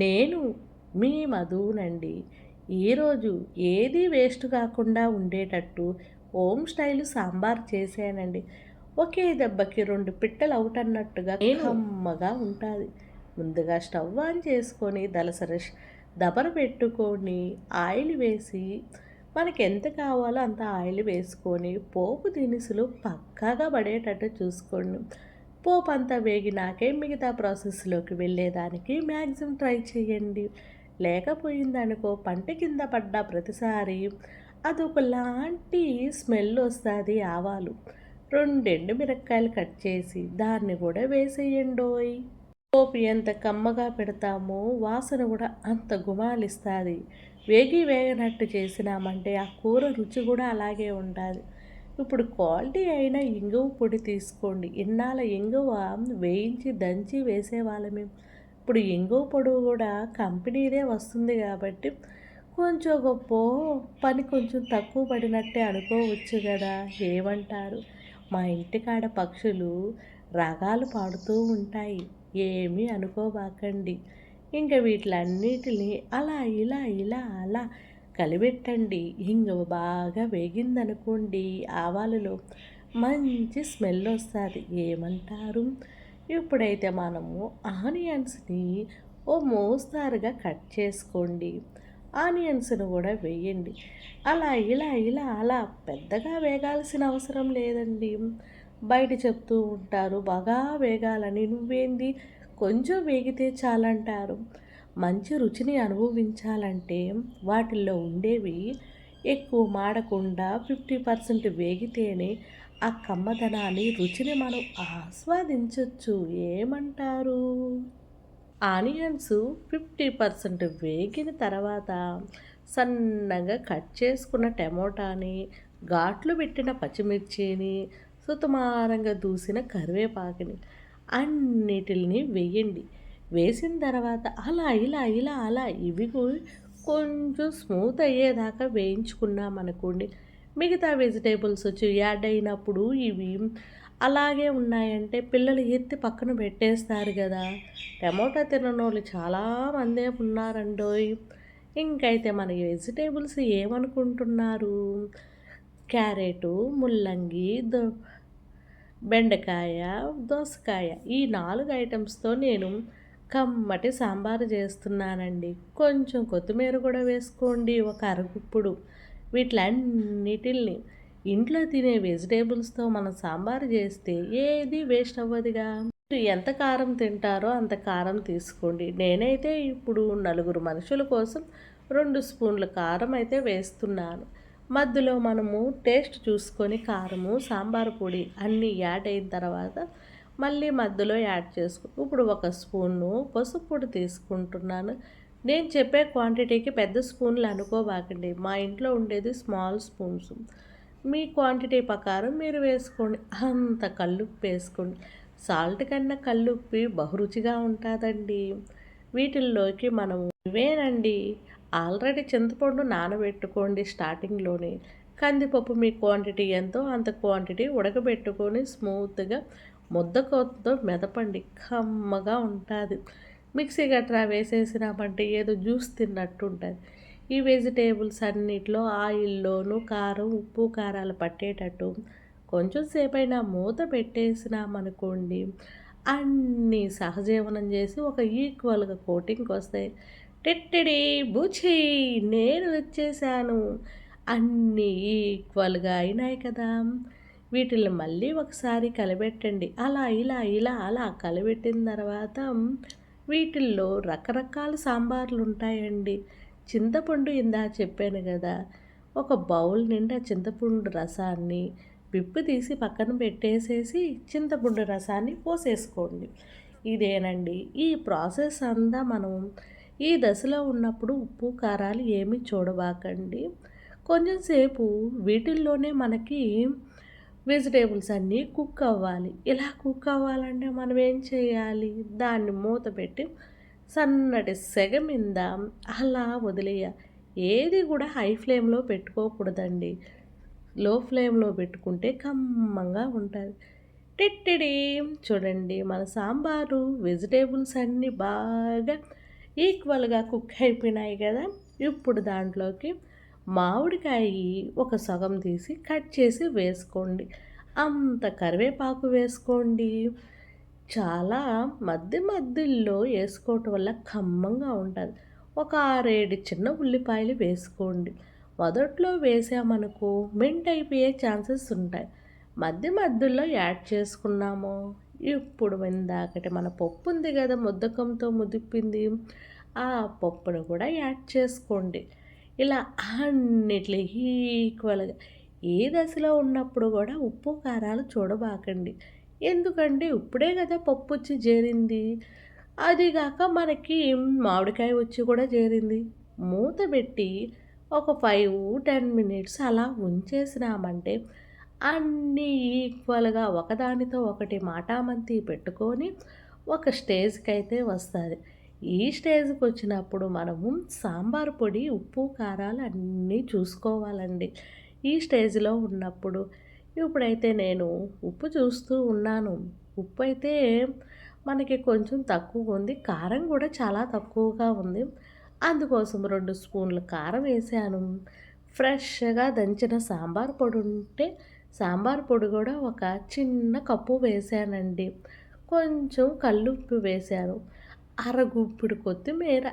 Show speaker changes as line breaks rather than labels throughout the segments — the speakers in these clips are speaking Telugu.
నేను మీ మధునండి. ఈరోజు ఏది వేస్ట్ కాకుండా ఉండేటట్టు హోమ్ స్టైల్ సాంబార్ చేశానండి. ఒకే దెబ్బకి 2 పిట్టలు ఔట్ అన్నట్టుగా కమ్మగా ఉంటుంది. ముందుగా స్టవ్ ఆన్ చేసుకొని దబర పెట్టుకొని ఆయిల్ వేసి మనకి ఎంత కావాలో అంత ఆయిల్ వేసుకొని పోపు దినుసులు పక్కాగా పడేటట్టు చూసుకోండి. పోపు అంతా వేగినాకే మిగతా ప్రాసెస్లోకి వెళ్ళేదానికి మ్యాక్సిమం ట్రై చేయండి. లేకపోయిందనుకో పంట కింద పడ్డ ప్రతిసారి అదొకలాంటి స్మెల్ వస్తుంది. ఆవాలు 2 ఎండుమిరపకాయలు కట్ చేసి దాన్ని కూడా వేసేయండోయ్. పోపు ఎంత కమ్మగా పెడతామో వాసన కూడా అంత గుమాలిస్తుంది. వేగనట్టు చేసినామంటే ఆ కూర రుచి కూడా అలాగే ఉంటుంది. ఇప్పుడు క్వాలిటీ అయిన ఇంగువ పొడి తీసుకోండి. ఇన్నాళ్ళ ఇంగువ వేయించి దంచి వేసేవాళ్ళమే. ఇప్పుడు ఇంగువ పొడి కూడా కంపెనీదే వస్తుంది కాబట్టి కొంచెం గొప్ప పని కొంచెం తక్కువ పడినట్టే అనుకోవచ్చు కదా. ఏమంటారు? మా ఇంటికాడ పక్షులు రాగాలు పాడుతూ ఉంటాయి. ఏమీ అనుకోబాకండి. ఇంకా వీటిలన్నిటిని అలా ఇలా ఇలా అలా కలిపెట్టండి. ఇంగువ బాగా వేగిందనుకోండి ఆవాలలో మంచి స్మెల్ వస్తుంది. ఏమంటారు? ఇప్పుడైతే మనము ఆనియన్స్ని ఓ మోస్తారుగా కట్ చేసుకోండి. ఆనియన్స్ను కూడా వేయండి. అలా ఇలా ఇలా అలా పెద్దగా వేగాల్సిన అవసరం లేదండి. బయట చెప్తూ ఉంటారు బాగా వేగాలని. నువ్వేంది కొంచెం వేగితే చాలంటారు. మంచి రుచిని అనుభవించాలంటే వాటిల్లో ఉండేవి ఎక్కువ మాడకుండా 50% వేగితేనే ఆ కమ్మదనాన్ని రుచిని మనం ఆస్వాదించవచ్చు. ఏమంటారు? ఆనియన్స్ 50% వేగిన తర్వాత సన్నగా కట్ చేసుకున్న టమోటాని, ఘాట్లు పెట్టిన పచ్చిమిర్చిని, సుకుమారంగా దూసిన కరివేపాకుని అన్నిటిని వేయండి. వేసిన తర్వాత అలా ఇలా ఇలా అలా ఇవి కొంచెం స్మూత్ అయ్యేదాకా వేయించుకున్నామనుకోండి. మిగతా వెజిటేబుల్స్ వచ్చి యాడ్ అయినప్పుడు ఇవి అలాగే ఉన్నాయంటే పిల్లలు ఎత్తి పక్కన పెట్టేస్తారు కదా. టమోటా తిననోళ్ళు చాలామందే ఉన్నారండోయ్. ఇంకైతే మన వెజిటేబుల్స్ ఏమనుకుంటున్నారు? క్యారెటు, ముల్లంగి, బెండకాయ, దోసకాయ ఈ 4 ఐటమ్స్తో నేను కమ్మటి సాంబారు చేస్తున్నానండి. కొంచెం కొత్తిమీర కూడా వేసుకోండి, ఒక అరగుప్పుడు. వీటిలన్నిటిని ఇంట్లో తినే వెజిటేబుల్స్తో మనం సాంబారు చేస్తే ఏది వేస్ట్ అవ్వదుగా. మీరు ఎంత కారం తింటారో అంత కారం తీసుకోండి. నేనైతే ఇప్పుడు 4 మనుషుల కోసం 2 స్పూన్ల కారం అయితే వేస్తున్నాను. మధ్యలో మనము టేస్ట్ చూసుకొని కారము, సాంబార్ పొడి అన్నీ యాడ్ అయిన తర్వాత మళ్ళీ మధ్యలో యాడ్ చేసుకో. ఇప్పుడు 1 స్పూను పసుపు పొడి తీసుకుంటున్నాను. నేను చెప్పే క్వాంటిటీకి పెద్ద స్పూన్లు అనుకోబాకండి. మా ఇంట్లో ఉండేది స్మాల్ స్పూన్స్. మీ క్వాంటిటీ ప్రకారం మీరు వేసుకోండి. అంత కల్లుప్పు వేసుకోండి. సాల్ట్ కన్నా కల్లుప్పి బహురుచిగా ఉంటుందండి. వీటిల్లోకి మనము ఇవేనండి. ఆల్రెడీ చింతపండు నానబెట్టుకోండి స్టార్టింగ్లోనే. కందిపప్పు మీ క్వాంటిటీ ఎంతో అంత క్వాంటిటీ ఉడకబెట్టుకొని స్మూత్గా ముద్దకొత్తతో మెదపండి. కమ్మగా ఉంటుంది. మిక్సీ గట్రా వేసేసినామంటే ఏదో జ్యూస్ తిన్నట్టు ఉంటుంది. ఈ వెజిటేబుల్స్ అన్నిట్లో ఆయిల్లోనూ కారం, ఉప్పు, కారాలు పట్టేటట్టు కొంచెం సేపైనా మూత పెట్టేసినామనుకోండి అన్నీ సహజీవనం చేసి ఒక ఈక్వల్గా కోటింగ్కి వస్తాయి. టెట్టెడి బుచి నేను వచ్చేసాను. అన్నీ ఈక్వల్గా అయినాయి కదా. వీటిని మళ్ళీ ఒకసారి కలబెట్టండి. అలా ఇలా ఇలా అలా కలబెట్టిన తర్వాత వీటిల్లో రకరకాల సాంబార్లు ఉంటాయండి. చింతపండు చెప్పాను కదా, ఒక బౌల్ నిండా చింతపండు రసాన్ని పిప్పి తీసి పక్కన పెట్టేసేసి చింతపండు రసాన్ని పోసేసుకోండి. ఇదేనండి. ఈ ప్రాసెస్ అంతా మనం ఈ దశలో ఉన్నప్పుడు ఉప్పు కారాలు ఏమీ చూడబాకండి. కొంచెం సేపు వీటిల్లోనే మనకి వెజిటేబుల్స్ అన్నీ కుక్ అవ్వాలి. ఇలా కుక్ అవ్వాలంటే మనం ఏం చేయాలి? దాన్ని మూత పెట్టి సన్నటి సెగ మీద అలా వదిలేయాలి. ఏది కూడా హై ఫ్లేమ్లో పెట్టుకోకూడదండి. లో ఫ్లేమ్లో పెట్టుకుంటే కమ్మంగా ఉంటుంది. టిట్టిడి చూడండి మన సాంబారు వెజిటేబుల్స్ అన్నీ బాగా ఈక్వల్‌గా కుక్ అయిపోయినాయి కదా! ఇప్పుడు దాంట్లోకి మామిడికాయ ఒక సగం తీసి కట్ చేసి వేసుకోండి. అంత కరివేపాకు వేసుకోండి. చాలా మధ్యలో ఏసుకోవటం వల్ల కమ్మంగా ఉంటది. ఒక 6, 7 చిన్న ఉల్లిపాయలు వేసుకోండి. మొదట్లో వేసామనుకో మెంట్ అయిపోయే ఛాన్సెస్ ఉంటాయి. మధ్యలో యాడ్ చేసుకున్నాము. ఇప్పుడు ఇందాకటి మన పప్పు ఉంది గదా! ముద్దకంతో ముదిపింది. ఆ పప్పును కూడా యాడ్ చేసుకోండి. ఇలా అన్నిట్లో ఈక్వల్‌గా ఏ దశలో ఉన్నప్పుడు గూడా ఉప్పు, కారాలు చూడబాకండి. ఎందుకంటే ఇప్పుడే గదా పప్పొచ్చి చేరింది. అది గాక మనకి మామిడికాయ వచ్చి కూడా చేరింది. మూత బెట్టి ఒక 5, 10 మినిట్స్ అలా ఉంచేసినామంటే అన్నీ ఈక్వల్‌గా ఒకదానితో ఒకటి మాటామంతి పెట్టుకొని ఒక స్టేజ్‌కైతే వస్తది. ఈ స్టేజ్‌కొచ్చినప్పుడు మనము సాంబార్ పొడి, ఉప్పు, కారాలు అన్నీ చూసుకోవాలండి. ఈ స్టేజ్‌లో ఉన్నప్పుడు ఇప్పుడైతే నేను ఉప్పు చూస్తూ ఉన్నాను. ఉప్పయితే మనకి కొంచెం తక్కువుంది. కారం గూడా చాలా తక్కువగా ఉంది. అందుకోసం 2 స్పూన్లు కారం వేశాను. ఫ్రెష్‌గా దంచిన సాంబార్ పొడుంటే సాంబార్ పొడి గూడా ఒక చిన్న కప్పు వేశానండి. కొంచెం కల్లుప్పు వేశాను. అరగుప్పెడు కొత్తిమీర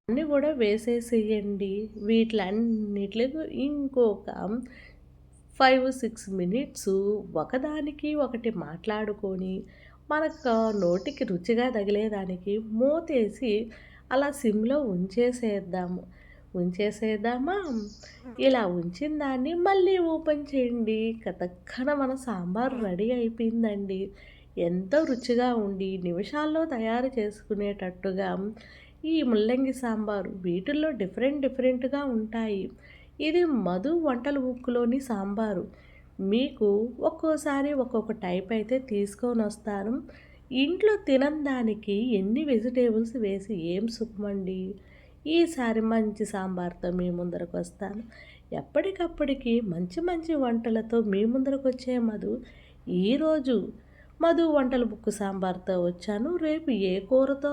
అన్నీ గూడా వేసేసేయండి. వీటిలన్నిట్లికి ఇంకొక 5, 6 మినిట్సు ఒకదానికి ఒకటి మాట్లాడుకొని, మనకు నోటికి రుచిగా తగిలేదానికి మూతేసి అలా సిమ్‌లో ఉంచేసేద్దాము. ఉంచేసేద్దామా? ఇలా ఉంచిన దాన్ని మళ్ళీ ఓపెన్ చేయండి. కతక్కన మన సాంబారు రెడీ అయిపోయిందండి. ఎంతో రుచిగా ఉండి నిమిషాల్లో తయారు చేసుకునేటట్టుగా ఈ ముల్లంగి సాంబారు వీటిల్లో డిఫరెంట్‌గా ఉంటాయి. ఇది మధు వంటల బుక్‌లోని సాంబారు. మీకు ఒక్కోసారి ఒక్కొక్క టైప్ అయితే తీసుకొనొస్తాను. ఇంట్లో తినని దానికి ఎన్ని వెజిటబుల్స్ వేసి ఏం సుఖమండి. ఈసారి మంచి సాంబార్‌తో మీ ముందరకొస్తాను. ఎప్పటికప్పటికి మంచి వంటలతో మీ ముందరకొచ్చే మధు ఈరోజు మధు వంటల బుక్ సాంబార్‌తో వచ్చాను. రేపు ఏ కూరతో